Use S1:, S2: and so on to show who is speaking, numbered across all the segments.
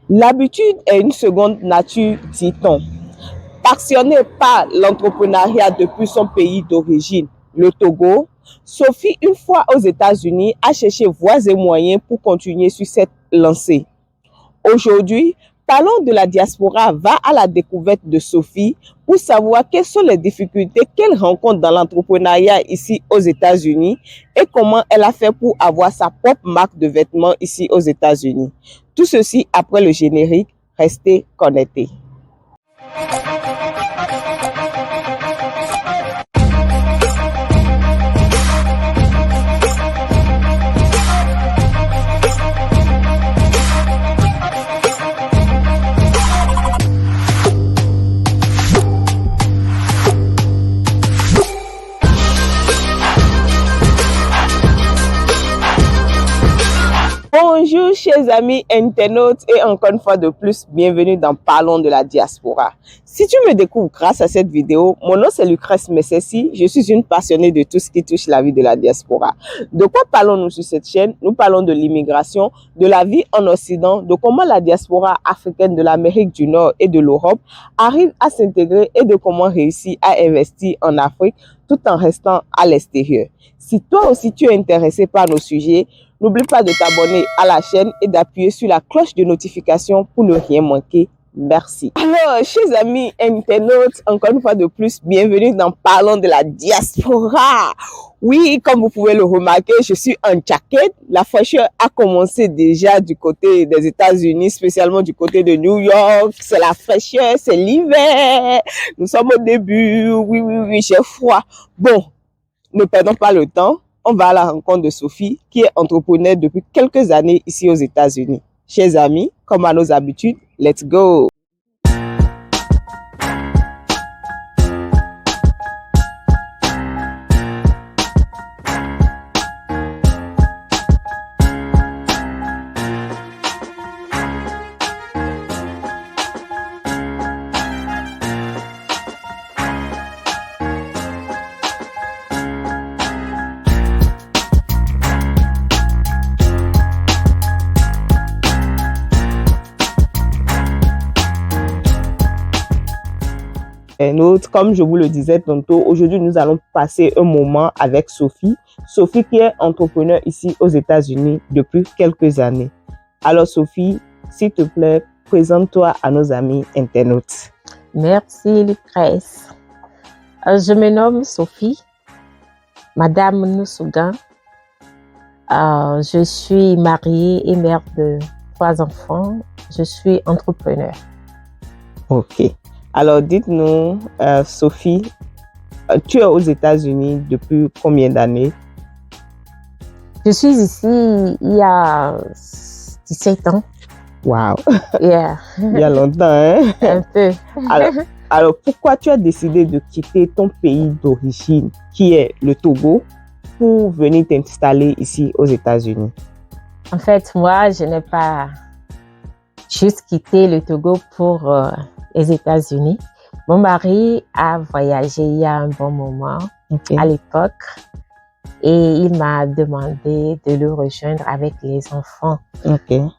S1: L'habitude est une seconde nature, dit-on. Passionnée par l'entrepreneuriat depuis son pays d'origine, le Togo, Sophie, une fois aux États-Unis, a cherché voies et moyens pour continuer sur cette lancée. Aujourd'hui, Parlons de la diaspora va à la découverte de Sophie pour savoir quelles sont les difficultés qu'elle rencontre dans l'entrepreneuriat ici aux États-Unis et comment elle a fait pour avoir sa propre marque de vêtements ici aux États-Unis. Tout ceci après le générique. Restez connectés. Bonjour chers amis internautes et encore une fois de plus, bienvenue dans Parlons de la diaspora. Si tu me découvres grâce à cette vidéo, mon nom c'est Lucrèce Messessi, je suis une passionnée de tout ce qui touche la vie de la diaspora. De quoi parlons-nous sur cette chaîne? Nous parlons de l'immigration, de la vie en Occident, de comment la diaspora africaine de l'Amérique du Nord et de l'Europe arrive à s'intégrer et de comment réussir à investir en Afrique tout en restant à l'extérieur. Si toi aussi tu es intéressé par nos sujets, n'oublie pas de t'abonner à la chaîne et d'appuyer sur la cloche de notification pour ne rien manquer. Merci. Alors, chers amis internautes, encore une fois de plus, bienvenue dans Parlons de la diaspora. Oui, comme vous pouvez le remarquer, je suis en jaquette. La fraîcheur a commencé déjà du côté des États-Unis, spécialement du côté de New York. C'est la fraîcheur, c'est l'hiver. Nous sommes au début. Oui, j'ai froid. Bon, ne perdons pas le temps. On va à la rencontre de Sophie, qui est entrepreneur depuis quelques années ici aux États-Unis. Chers amis, comme à nos habitudes, let's go! Comme je vous le disais tantôt, aujourd'hui nous allons passer un moment avec Sophie. Sophie qui est entrepreneur ici aux États-Unis depuis quelques années. Alors Sophie, s'il te plaît, présente-toi à nos amis internautes.
S2: Merci Lucrèce. Je me nomme Sophie, Madame Nousougan. Je suis mariée et mère de 3 enfants. Je suis entrepreneur.
S1: Ok. Alors, dites-nous, Sophie, tu es aux États-Unis depuis combien d'années?
S2: Je suis ici il y a 17 ans.
S1: Wow!
S2: Yeah.
S1: Il y a longtemps, hein?
S2: Un peu.
S1: Alors, pourquoi tu as décidé de quitter ton pays d'origine, qui est le Togo, pour venir t'installer ici aux États-Unis?
S2: En fait, moi, je n'ai pas juste quitté le Togo pour les États-Unis. Mon mari a voyagé il y a un bon moment, à l'époque, et il m'a demandé de le rejoindre avec les enfants.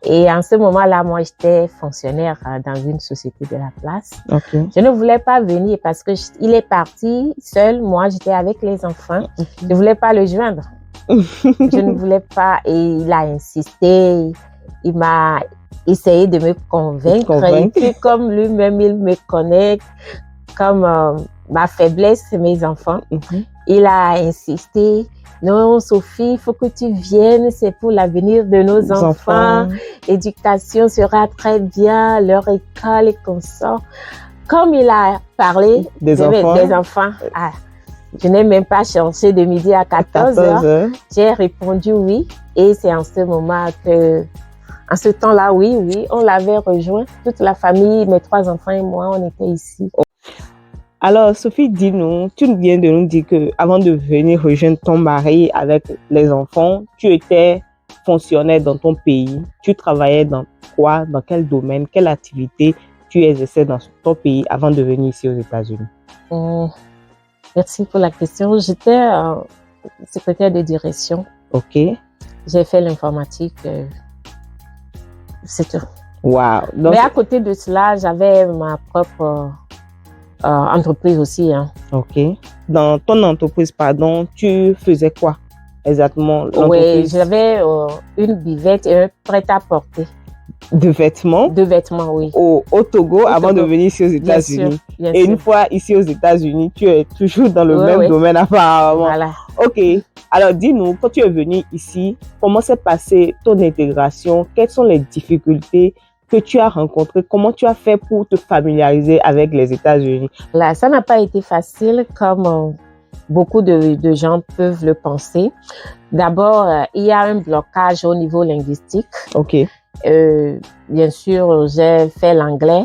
S2: Et en ce moment-là, moi, j'étais fonctionnaire dans une société de la place. Je ne voulais pas venir parce que il est parti seul. Moi, j'étais avec les enfants. Je ne voulais pas le joindre. Je ne voulais pas, et il a insisté. Il m'a essayé de me convaincre. Et puis, comme lui-même, il me connaît comme ma faiblesse, c'est mes enfants. Il a insisté. Non, Sophie, il faut que tu viennes, c'est pour l'avenir de nos enfants. L'éducation sera très bien, leur école et consort. Comme il a parlé des enfants, je n'ai même pas cherché de midi à 14 heures. J'ai répondu oui. Et c'est en ce moment que, en ce temps-là, oui, on l'avait rejoint. Toute la famille, mes 3 enfants et moi, on était ici.
S1: Alors, Sophie, dis-nous, tu viens de nous dire que avant de venir rejoindre ton mari avec les enfants, tu étais fonctionnaire dans ton pays. Tu travaillais dans quoi? Dans quel domaine? Quelle activité tu exerçais dans ton pays avant de venir ici aux États-Unis?
S2: Merci pour la question. J'étais secrétaire de direction.
S1: Ok.
S2: J'ai fait l'informatique. C'est tout.
S1: Wow. Donc,
S2: Mais à côté de cela, j'avais ma propre entreprise aussi. Hein.
S1: ok. Dans ton entreprise, pardon, tu faisais quoi exactement?
S2: Oui, j'avais une buvette et un prêt-à-porter.
S1: De vêtements?
S2: De vêtements, oui.
S1: Au Togo, avant de venir ici aux États-Unis. Et une fois ici aux États-Unis, tu es toujours dans le même domaine apparemment.
S2: Voilà.
S1: Ok. Alors, dis-nous, quand tu es venu ici, comment s'est passée ton intégration? Quelles sont les difficultés que tu as rencontrées? Comment tu as fait pour te familiariser avec les États-Unis?
S2: Là, ça n'a pas été facile comme beaucoup de gens peuvent le penser. D'abord, il y a un blocage au niveau linguistique.
S1: Ok.
S2: Bien sûr, j'ai fait l'anglais.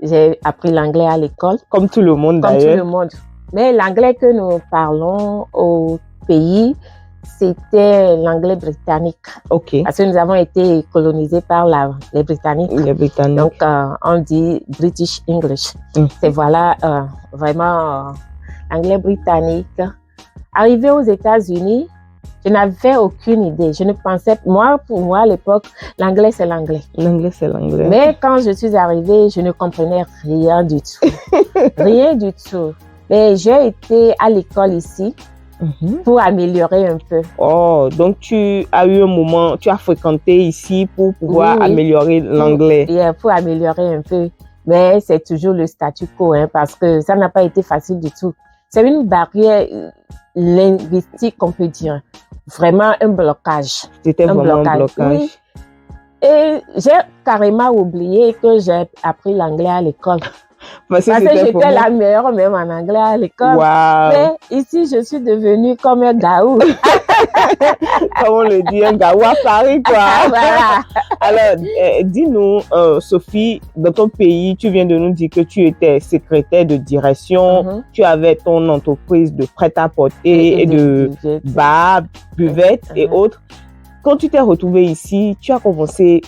S2: J'ai appris l'anglais à l'école.
S1: Comme tout le monde d'ailleurs.
S2: Comme tout le monde. Mais l'anglais que nous parlons au pays, c'était l'anglais britannique.
S1: Ok.
S2: Parce que nous avons été colonisés par les Britanniques.
S1: Les Britanniques.
S2: Donc, on dit British English. C'est voilà vraiment l'anglais britannique. Arrivé aux États-Unis, je n'avais aucune idée. Je ne pensais, pour moi à l'époque, l'anglais c'est l'anglais.
S1: L'anglais c'est l'anglais.
S2: Mais quand je suis arrivée, je ne comprenais rien du tout. Rien du tout. Mais j'ai été à l'école ici pour améliorer un peu.
S1: Oh, donc tu as eu un moment, tu as fréquenté ici pour pouvoir améliorer l'anglais.
S2: Pour améliorer un peu. Mais c'est toujours le statu quo, hein, parce que ça n'a pas été facile du tout. C'est une barrière linguistique, on peut dire. Vraiment un blocage.
S1: C'était vraiment un blocage.
S2: Oui. Et j'ai carrément oublié que j'ai appris l'anglais à l'école. Parce que j'étais la meilleure même en anglais à l'école.
S1: Wow.
S2: Mais ici, je suis devenue comme un gaou.
S1: Comme on le dit, un gaou à Paris, quoi.
S2: Voilà.
S1: Alors, dis-nous, Sophie, dans ton pays, tu viens de nous dire que tu étais secrétaire de direction, tu avais ton entreprise de prêt-à-porter et de bar, buvette et autres. Quand tu t'es retrouvée ici, tu as commencé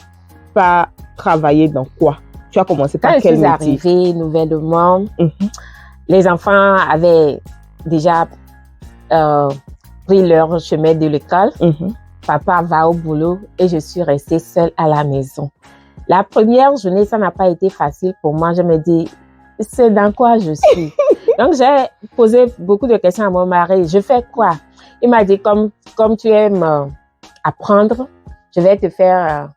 S1: par travailler dans quoi? Tu as commencé par quel métier?
S2: Quand je suis arrivée nouvellement, les enfants avaient déjà pris leur chemin de l'école. Papa va au boulot et je suis restée seule à la maison. La première journée, ça n'a pas été facile pour moi. Je me dis, c'est dans quoi je suis? Donc, j'ai posé beaucoup de questions à mon mari. Je fais quoi? Il m'a dit, comme tu aimes apprendre, je vais te faire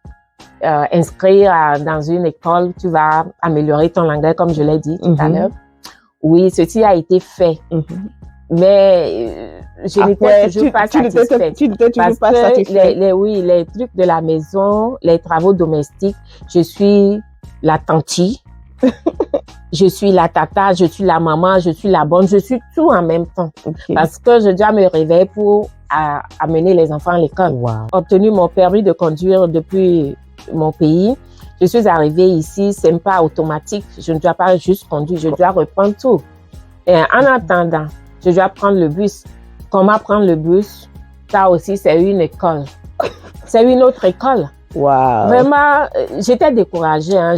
S2: inscrire dans une école, tu vas améliorer ton anglais, comme je l'ai dit tout à l'heure. Oui, ceci a été fait. Mais je n'étais toujours pas satisfaite.
S1: Tu n'étais toujours pas satisfaite.
S2: Les trucs de la maison, les travaux domestiques, je suis la tantine, je suis la tata, je suis la maman, je suis la bonne, je suis tout en même temps. Parce que je dois me réveiller pour amener les enfants à l'école. Obtenu mon permis de conduire depuis mon pays. Je suis arrivée ici, c'est pas automatique. Je ne dois pas juste conduire, je dois reprendre tout. Et en attendant, je dois prendre le bus. Comment prendre le bus? Ça aussi, c'est une école. C'est une autre école.
S1: Wow.
S2: Vraiment, j'étais découragée. Hein.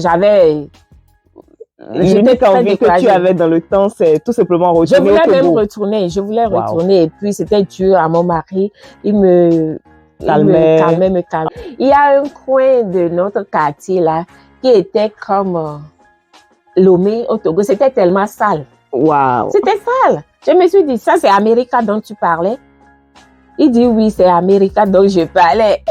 S1: L'unique envie que tu avais dans le temps, c'est tout simplement retourner au Togo.
S2: Je voulais même retourner. Je voulais retourner. Et puis, c'était dur à mon mari. Il me calmait. Il y a un coin de notre quartier là qui était comme Lomé au Togo. C'était tellement sale.
S1: Wow.
S2: C'était sale. Je me suis dit, ça c'est America dont tu parlais? Il dit oui, c'est America dont je parlais.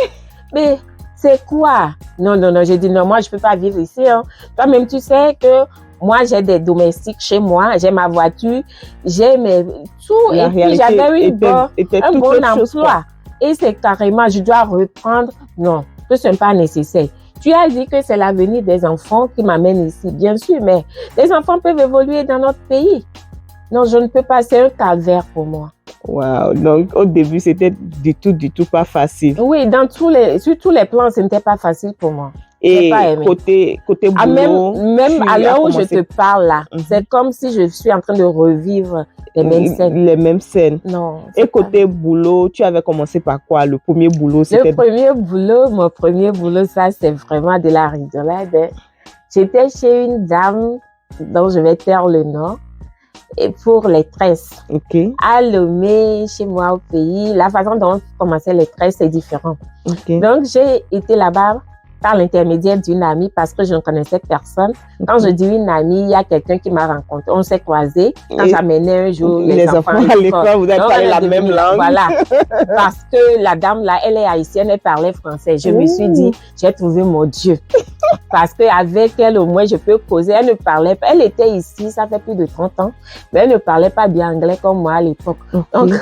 S2: Mais c'est quoi? Non. J'ai dit non, moi je peux pas vivre ici. Hein. Toi-même, tu sais que moi j'ai des domestiques chez moi, j'ai ma voiture, j'ai tout. Et puis j'avais un bon emploi. Et c'est carrément, je dois reprendre. Non, que ce n'est pas nécessaire. Tu as dit que c'est l'avenir des enfants qui m'amène ici, bien sûr, mais les enfants peuvent évoluer dans notre pays. Non, je ne peux pas, c'est un calvaire pour moi.
S1: Wow, donc au début, c'était du tout pas facile.
S2: Oui, sur tous les plans, ce n'était pas facile pour moi.
S1: Et côté boulot,
S2: même à l'heure où je te parle là, c'est comme si je suis en train de revivre les mêmes scènes.
S1: Les mêmes scènes.
S2: Non.
S1: Et côté boulot, tu avais commencé par quoi? Le premier boulot, c'était...
S2: Mon premier boulot, ça, c'est vraiment de la rigolade. J'étais chez une dame dont je vais taire le nom. Et pour les tresses. À Lomé, chez moi au pays, la façon dont on commençait les tresses, c'est différent. Donc, j'ai été là-bas par l'intermédiaire d'une amie parce que je ne connaissais personne. Quand je dis une amie, il y a quelqu'un qui m'a rencontré. On s'est croisés. Quand j'amenais un jour
S1: les enfants à l'école, vous avez parlé la même langue.
S2: Voilà. Parce que la dame là, elle est haïtienne, elle parlait français. Je me suis dit, j'ai trouvé mon Dieu. Parce qu'avec elle, au moins, je peux causer. Elle ne parlait pas. Elle était ici, ça fait plus de 30 ans. Mais elle ne parlait pas bien anglais comme moi à l'époque. Donc,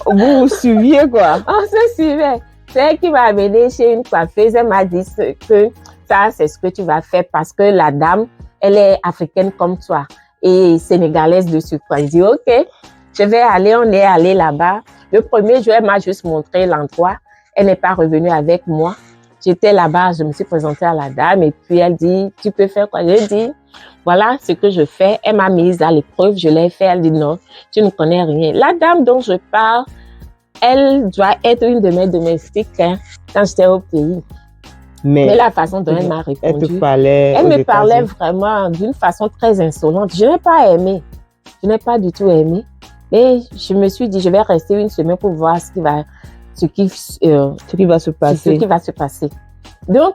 S1: vous vous suiviez quoi?
S2: On se suivait. C'est elle qui m'a amené chez une coiffeuse. Elle m'a dit que ça, c'est ce que tu vas faire parce que la dame, elle est africaine comme toi et sénégalaise de surcroît. Je dis, OK, je vais aller. On est allé là-bas. Le premier jour, elle m'a juste montré l'endroit. Elle n'est pas revenue avec moi. J'étais là-bas, je me suis présentée à la dame et puis elle dit, tu peux faire quoi? J'ai dit, voilà ce que je fais. Elle m'a mise à l'épreuve, je l'ai fait. Elle dit, non, tu ne connais rien. La dame dont je parle, elle doit être une de mes domestiques quand j'étais au pays. Mais la façon dont elle m'a répondu, elle me parlait vraiment d'une façon très insolente. Je n'ai pas aimé. Je n'ai pas du tout aimé. Mais je me suis dit, je vais rester une semaine pour voir ce qui va se passer. Donc,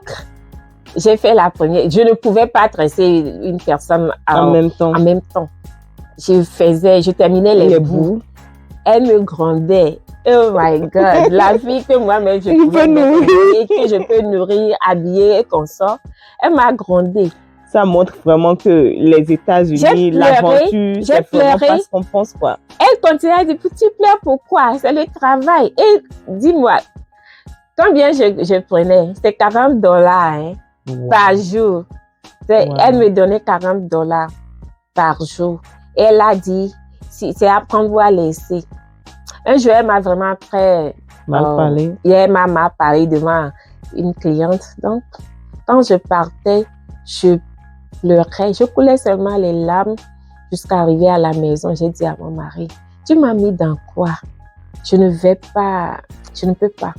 S2: j'ai fait la première. Je ne pouvais pas dresser une personne en même temps. Je terminais les bouts. Elle me grondait. Oh my God, la fille que moi-même je pouvais nourrir, que je peux nourrir, habiller et qu'on sort, elle m'a grondée.
S1: Ça montre vraiment que les États-Unis, l'aventure, c'est vraiment pas ce qu'on pense, quoi.
S2: Elle continuait à dire, tu pleures pourquoi? C'est le travail. Et dis-moi, combien je prenais? C'était $40 par jour. Elle me donnait $40 par jour. Et elle a dit, c'est à prendre ou à laisser. Un jour, elle m'a vraiment très
S1: mal parlé.
S2: Elle m'a mal parlé devant une cliente. Donc, quand je partais, je pleurais. Je coulais seulement les larmes jusqu'à arriver à la maison. J'ai dit à mon mari, tu m'as mis dans quoi? Je ne peux pas.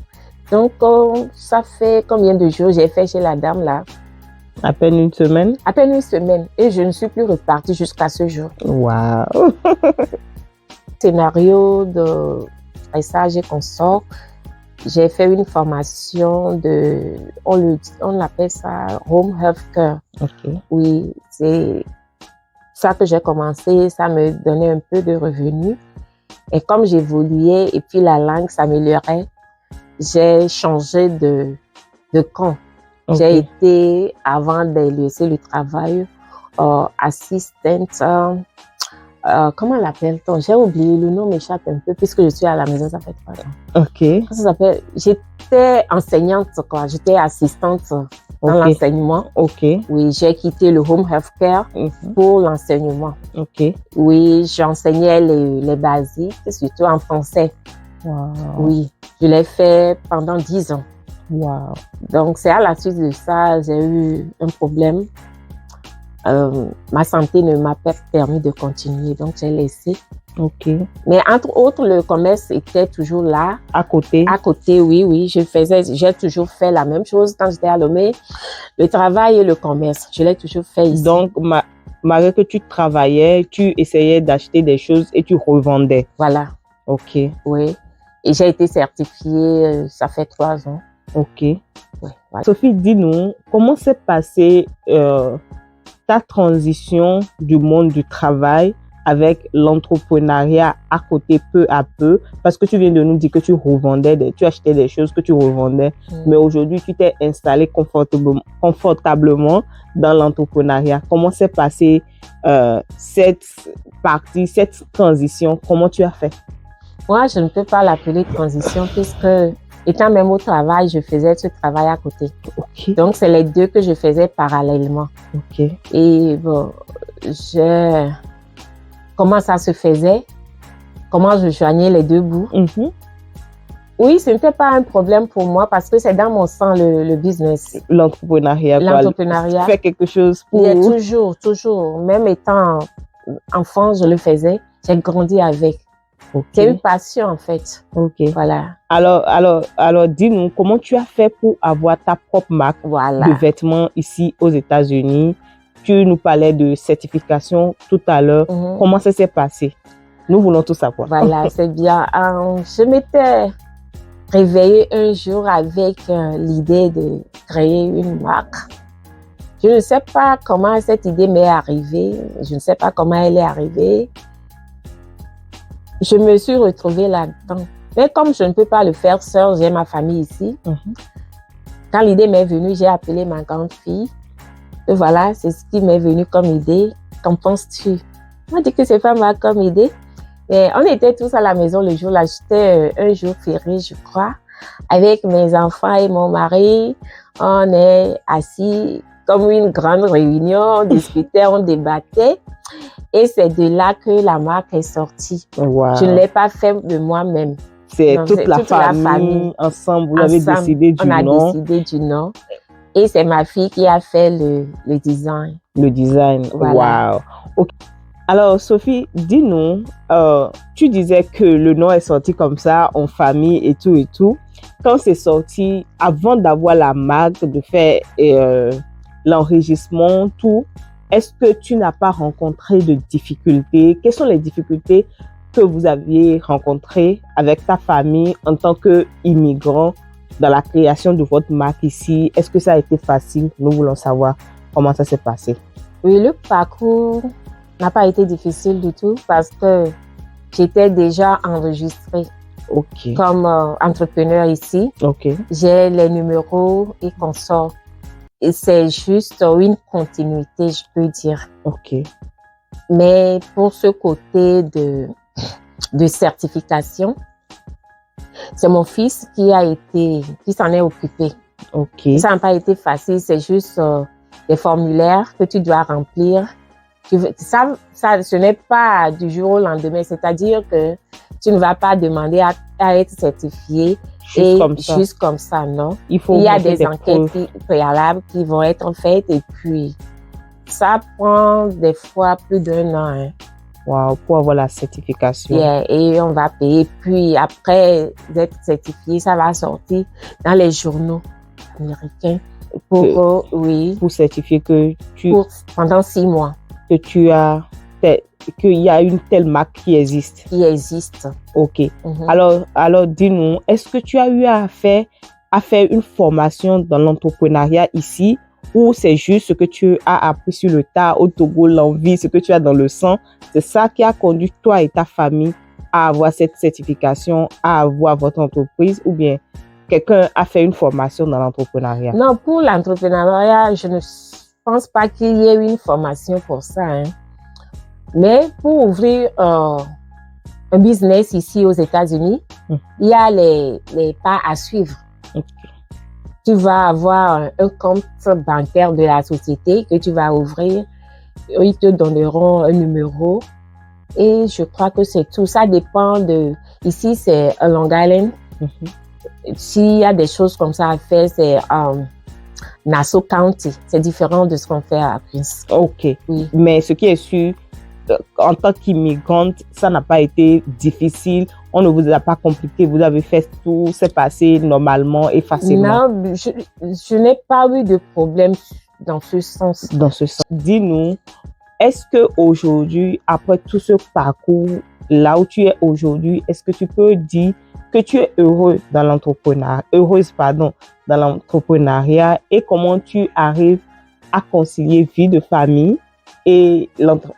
S2: Donc, ça fait combien de jours j'ai fait chez la dame là?
S1: À peine une semaine?
S2: À peine une semaine. Et je ne suis plus repartie jusqu'à ce jour.
S1: Waouh!
S2: Scénario de dressage et consort. J'ai fait une formation on appelle ça Home Health Care.
S1: Okay.
S2: Oui, c'est ça que j'ai commencé. Ça me donnait un peu de revenus. Et comme j'évoluais et puis la langue s'améliorait, j'ai changé de camp. Okay. J'ai été, avant de laisser le travail, assistante. Comment l'appelle-t-on? J'ai oublié, le nom m'échappe un peu puisque je suis à la maison, ça fait 3 ans.
S1: Ok.
S2: Ça s'appelle, j'étais enseignante, quoi. J'étais assistante dans l'enseignement.
S1: Ok.
S2: Oui, j'ai quitté le home health care pour l'enseignement.
S1: Ok.
S2: Oui, j'enseignais les basiques, surtout en français.
S1: Wow.
S2: Oui, je l'ai fait pendant 10 ans.
S1: Wow.
S2: Donc, c'est à la suite de ça, j'ai eu un problème. Ma santé ne m'a pas permis de continuer, donc j'ai laissé.
S1: Ok.
S2: Mais entre autres, le commerce était toujours là.
S1: À côté? À
S2: côté, oui. J'ai toujours fait la même chose quand j'étais à Lomé. Le travail et le commerce, je l'ai toujours fait ici.
S1: Donc, malgré que tu travaillais, tu essayais d'acheter des choses et tu revendais?
S2: Voilà.
S1: Ok.
S2: Oui. Et j'ai été certifiée, ça fait 3 ans.
S1: Ok.
S2: Oui, voilà.
S1: Sophie, dis-nous, comment s'est passée ta transition du monde du travail avec l'entrepreneuriat à côté peu à peu, parce que tu viens de nous dire que tu achetais des choses que tu revendais, mais aujourd'hui tu t'es installé confortablement dans l'entrepreneuriat. Comment s'est passée cette transition? Comment tu as fait?
S2: Moi, je ne peux pas l'appeler transition puisque étant même au travail, je faisais ce travail à côté.
S1: Okay.
S2: Donc, c'est les deux que je faisais parallèlement.
S1: Ok.
S2: Et bon, comment ça se faisait? Comment je joignais les deux bouts? Oui, ce n'était pas un problème pour moi parce que c'est dans mon sang le business.
S1: L'entrepreneuriat.
S2: L'entrepreneuriat.
S1: Tu fais quelque chose pour...
S2: Il y a toujours. Même étant enfant, je le faisais. J'ai grandi avec. Okay. C'est une passion en fait.
S1: Ok.
S2: Voilà.
S1: Alors dis-nous, comment tu as fait pour avoir ta propre marque de vêtements ici aux États-Unis? Tu nous parlais de certification tout à l'heure. Comment ça s'est passé? Nous voulons tout savoir.
S2: Voilà, c'est bien. Je m'étais réveillée un jour avec l'idée de créer une marque. Je ne sais pas comment cette idée m'est arrivée. Je ne sais pas comment elle est arrivée. Je me suis retrouvée là-dedans. Mais comme je ne peux pas le faire seule, j'ai ma famille ici. Quand l'idée m'est venue, j'ai appelé ma grande fille. Et voilà, c'est ce qui m'est venu comme idée. Qu'en penses-tu? On m'a dit que c'est pas mal comme idée. Mais on était tous à la maison le jour-là. C'était un jour férié, je crois. Avec mes enfants et mon mari, on est assis comme une grande réunion. On discutait, on débattait. Et c'est de là que la marque est sortie.
S1: Wow.
S2: Je ne l'ai pas fait de moi-même.
S1: C'est toute la famille ensemble. Vous avez décidé du nom.
S2: On a décidé du nom. Et c'est ma fille qui a fait le design.
S1: Le design, voilà. Wow. Okay. Alors, Sophie, dis-nous, tu disais que le nom est sorti comme ça, en famille et tout. Quand c'est sorti, avant d'avoir la marque, de faire l'enregistrement, tout, est-ce que tu n'as pas rencontré de difficultés? Quelles sont les difficultés que vous aviez rencontrées avec ta famille en tant qu'immigrant dans la création de votre marque ici? Est-ce que ça a été facile? Nous voulons savoir comment ça s'est passé.
S2: Oui, le parcours n'a pas été difficile du tout parce que j'étais déjà enregistrée comme entrepreneur ici. J'ai les numéros et consorts. Et c'est juste une continuité, je peux dire. Mais pour ce côté de certification, c'est mon fils qui s'en est occupé. Ça n'a pas été facile, c'est juste des formulaires que tu dois remplir. Ça, ce n'est pas du jour au lendemain, c'est-à-dire que tu ne vas pas demander à être certifié juste comme ça, non. Il y a des enquêtes préalables qui vont être faites et puis ça prend des fois plus d'1 an.
S1: Wow, pour avoir la certification.
S2: Et on va payer. Puis après d'être certifié, ça va sortir dans les journaux américains pour
S1: certifier que
S2: pendant 6 mois.
S1: Que qu'il y a une telle marque qui existe. Alors dis-nous, est-ce que tu as eu à faire une formation dans l'entrepreneuriat ici ou c'est juste ce que tu as appris sur le tas au Togo, l'envie, ce que tu as dans le sang? C'est ça qui a conduit toi et ta famille à avoir cette certification, à avoir votre entreprise, ou bien quelqu'un a fait une formation dans l'entrepreneuriat?
S2: Non, pour l'entrepreneuriat, je ne pense pas qu'il y ait une formation pour ça. Mais pour ouvrir un business ici aux États-Unis, il y a les pas à suivre. Tu vas avoir un compte bancaire de la société que tu vas ouvrir. Ils te donneront un numéro. Et je crois que c'est tout. Ça dépend de... Ici, c'est à Long Island. S'il y a des choses comme ça à faire, c'est Nassau County. C'est différent de ce qu'on fait à Prince.
S1: Oui. Mais ce qui est sûr, en tant qu'immigrante, ça n'a pas été difficile. On ne vous a pas compliqué. Vous avez fait tout, c'est passé normalement et facilement.
S2: Non, je n'ai pas eu de problème dans ce sens.
S1: Dis-nous, est-ce qu'aujourd'hui, après tout ce parcours, là où tu es aujourd'hui, est-ce que tu peux dire que tu es heureuse dans l'entrepreneuriat et comment tu arrives à concilier vie de famille et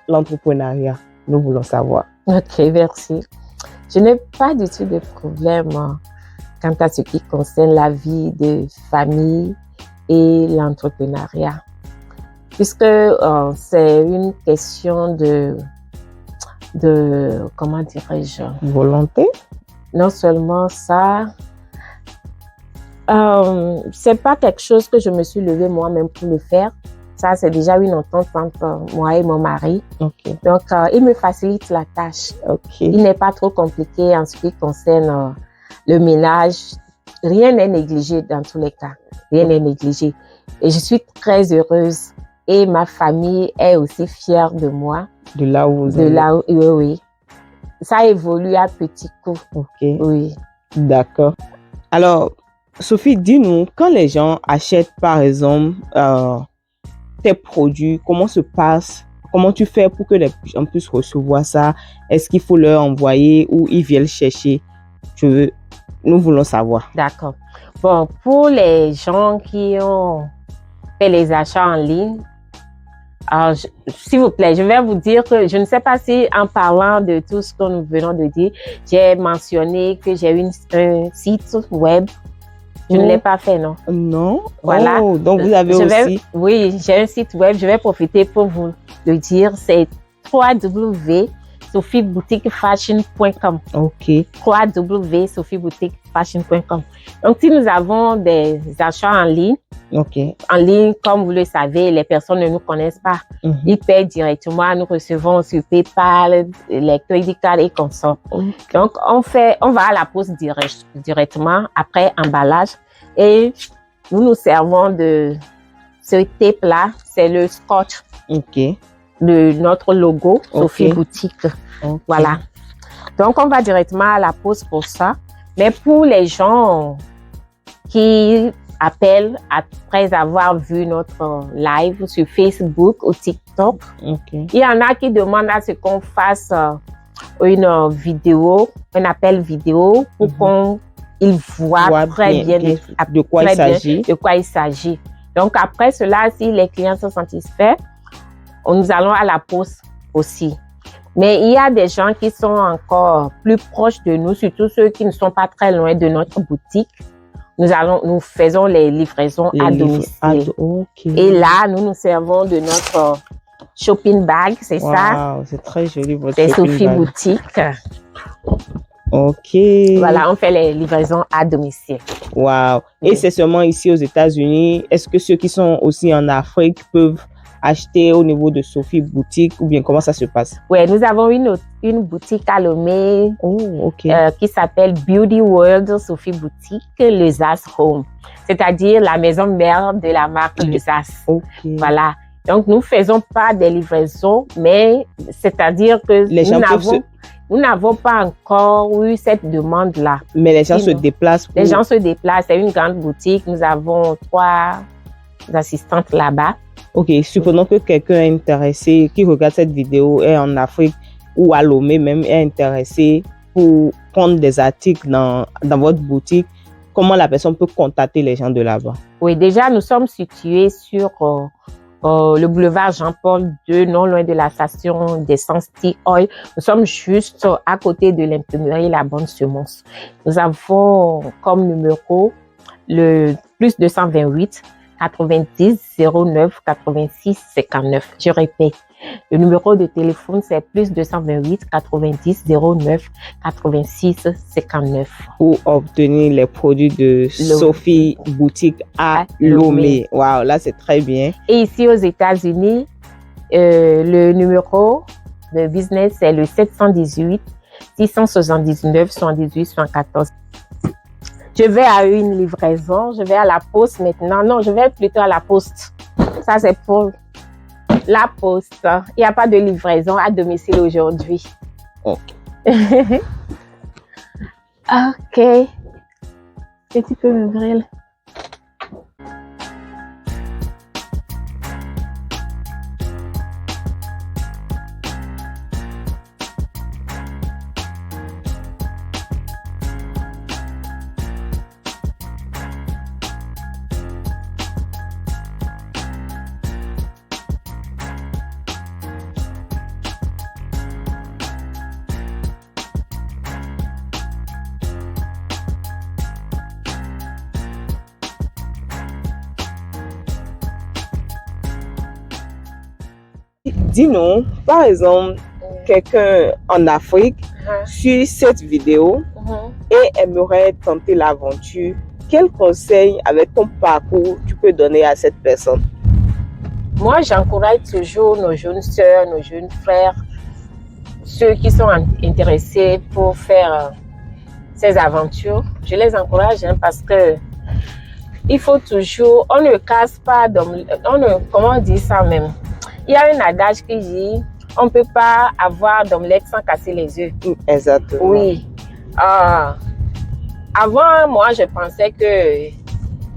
S1: l'entrepreneuriat? Nous voulons savoir.
S2: Ok, merci. Je n'ai pas du tout de problème quant à ce qui concerne la vie de famille et l'entrepreneuriat. Puisque c'est une question de comment dirais-je?
S1: Volonté?
S2: Non seulement ça, c'est pas quelque chose que je me suis levée moi-même pour le faire. Ça, c'est déjà une entente entre moi et mon mari. Donc, il me facilite la tâche. Il n'est pas trop compliqué en ce qui concerne le ménage. Rien n'est négligé dans tous les cas. Rien n'est négligé. Et je suis très heureuse. Et ma famille est aussi fière de moi.
S1: De là où vous
S2: êtes. Oui. Ça évolue à petits coups. Oui.
S1: D'accord. Alors, Sophie, dis-nous, quand les gens achètent, par exemple, tes produits, comment se passe? Comment tu fais pour que les gens puissent recevoir ça? Est-ce qu'il faut leur envoyer ou ils viennent chercher? Je veux Nous voulons savoir.
S2: D'accord. Bon, pour les gens qui ont fait les achats en ligne, alors, s'il vous plaît, je vais vous dire que je ne sais pas si en parlant de tout ce que nous venons de dire, j'ai mentionné que j'ai un site web. Je ne l'ai pas fait, non?
S1: Non.
S2: Voilà.
S1: Oh, donc vous avez aussi.
S2: Oui, j'ai un site web. Je vais profiter pour vous le dire. C'est www.sophieboutiquefashion.com.
S1: OK.
S2: www.sophieboutiquefashion.com. Donc, si nous avons des achats en ligne, comme vous le savez, les personnes ne nous connaissent pas. Ils paient directement, nous recevons sur PayPal, les credit cards et comme ça. Donc, on va à la poste directement après emballage et nous nous servons de ce tape-là, c'est le scotch de notre logo, Sophie Boutique. Voilà. Donc, on va directement à la poste pour ça. Mais pour les gens qui appellent après avoir vu notre live sur Facebook ou TikTok, il y en a qui demandent à ce qu'on fasse une vidéo, un appel vidéo pour qu'ils voient très bien
S1: de quoi il s'agit.
S2: Donc, après cela, si les clients sont satisfaits, nous allons à la pause aussi. Mais il y a des gens qui sont encore plus proches de nous, surtout ceux qui ne sont pas très loin de notre boutique. Nous faisons les livraisons à domicile. Et là, nous nous servons de notre shopping bag, c'est ça?
S1: C'est très joli votre
S2: shopping bag. C'est Sophie Boutique.
S1: OK.
S2: Voilà, on fait les livraisons à domicile.
S1: Wow. Et c'est seulement ici aux États-Unis. Est-ce que ceux qui sont aussi en Afrique peuvent acheter au niveau de Sophie Boutique ou bien comment ça se passe?
S2: Oui, nous avons une boutique à Lomé qui s'appelle Beauty World Sophie Boutique, le Zas Home, c'est-à-dire la maison mère de la marque le Zas. Voilà. Donc, nous ne faisons pas des livraisons, mais c'est-à-dire que nous n'avons pas encore eu cette demande-là.
S1: Mais les gens se déplacent.
S2: Les gens se déplacent. C'est une grande boutique. Nous avons 3 assistantes là-bas.
S1: OK, supposons que quelqu'un est intéressé, qui regarde cette vidéo, est en Afrique ou à Lomé même, est intéressé pour prendre des articles dans votre boutique. Comment la personne peut contacter les gens de là-bas? Oui,
S2: déjà, nous sommes situés sur le boulevard Jean-Paul II, non loin de la station d'essence T-Oil. Nous sommes juste à côté de l'imprimerie La Bonne Semence. Nous avons comme numéro le plus 228 90 09 86 59. Je répète, le numéro de téléphone c'est plus 228 90 09 86 59.
S1: Pour obtenir les produits de Sophie Boutique à Lomé. Wow, là c'est très bien.
S2: Et ici aux États-Unis, le numéro de business c'est le 718 679 78 74. Je vais à une livraison, je vais à la poste maintenant. Non, je vais plutôt à la poste. Ça, c'est pour la poste. Il n'y a pas de livraison à domicile aujourd'hui.
S1: OK.
S2: OK. Et tu peux m'ouvrir?
S1: Dis-nous, par exemple, quelqu'un en Afrique suit cette vidéo et aimerait tenter l'aventure. Quel conseil avec ton parcours tu peux donner à cette personne?
S2: Moi, j'encourage toujours nos jeunes sœurs, nos jeunes frères, ceux qui sont intéressés pour faire ces aventures. Je les encourage parce que il faut toujours, on ne casse pas, comment on dit ça même? Il y a un adage qui dit, on ne peut pas avoir d'omelette sans casser les œufs.
S1: Exactement.
S2: Oui. Avant, moi, je pensais que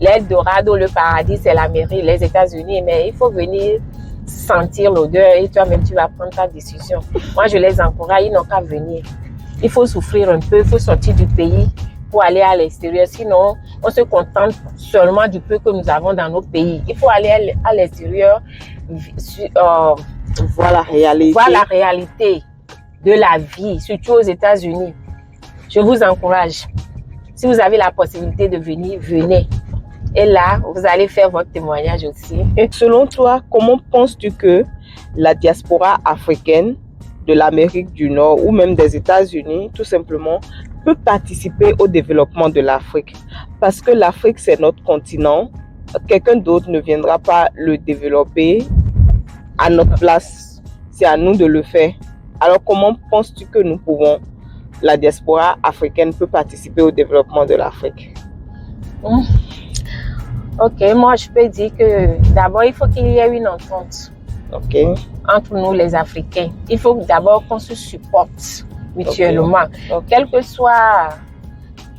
S2: l'Eldorado, le paradis, c'est l'Amérique, les États-Unis, mais il faut venir sentir l'odeur et toi-même, tu vas prendre ta décision. Moi, je les encourage, ils n'ont qu'à venir. Il faut souffrir un peu, il faut sortir du pays pour aller à l'extérieur. Sinon, on se contente seulement du peu que nous avons dans nos pays. Il faut aller à l'extérieur,
S1: voir la
S2: réalité de la vie, surtout aux États-Unis. Je vous encourage. Si vous avez la possibilité de venir, venez. Et là, vous allez faire votre témoignage aussi.
S1: Selon toi, comment penses-tu que la diaspora africaine de l'Amérique du Nord ou même des États-Unis, tout simplement, peut participer au développement de l'Afrique? Parce que l'Afrique, c'est notre continent. Quelqu'un d'autre ne viendra pas le développer à notre place. C'est à nous de le faire. Alors, comment penses-tu que nous pouvons, la diaspora africaine peut participer au développement de l'Afrique?
S2: Ok, moi je peux dire que d'abord il faut qu'il y ait une entente entre nous les Africains. Il faut d'abord qu'on se supporte mutuellement. Quel que soit,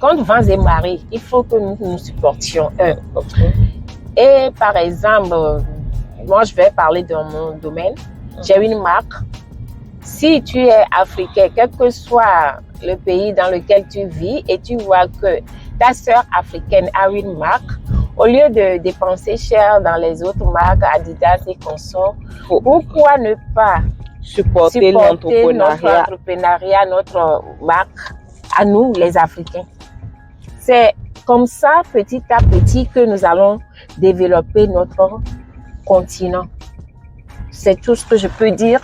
S2: contre vents et marées, il faut que nous nous supportions Et par exemple, moi je vais parler de mon domaine. J'ai une marque. Si tu es africain, quel que soit le pays dans lequel tu vis et tu vois que ta sœur africaine a une marque, au lieu de dépenser cher dans les autres marques, Adidas et consorts, pourquoi ne pas supporter notre entrepreneuriat, notre marque à nous, les Africains? C'est comme ça, petit à petit, que nous allons développer notre continent. C'est tout ce que je peux dire.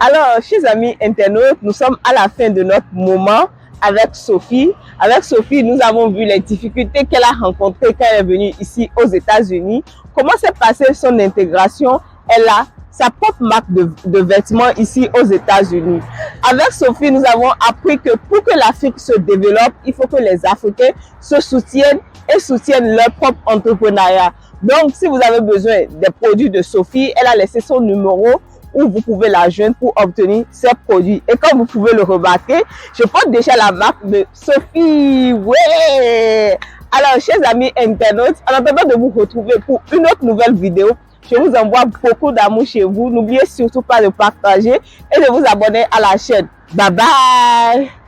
S1: Alors, chers amis internautes, nous sommes à la fin de notre moment avec Sophie. Avec Sophie, nous avons vu les difficultés qu'elle a rencontrées quand elle est venue ici aux États-Unis. Comment s'est passée son intégration? Elle a sa propre marque de vêtements ici aux États-Unis. Avec Sophie, nous avons appris que pour que l'Afrique se développe, il faut que les Africains se soutiennent et soutiennent leur propre entrepreneuriat. Donc, si vous avez besoin des produits de Sophie, elle a laissé son numéro où vous pouvez la joindre pour obtenir ces produits. Et comme vous pouvez le remarquer, je porte déjà la marque de Sophie. Ouais! Alors, chers amis internautes, en attendant de vous retrouver pour une autre nouvelle vidéo, je vous envoie beaucoup d'amour chez vous. N'oubliez surtout pas de partager et de vous abonner à la chaîne. Bye bye!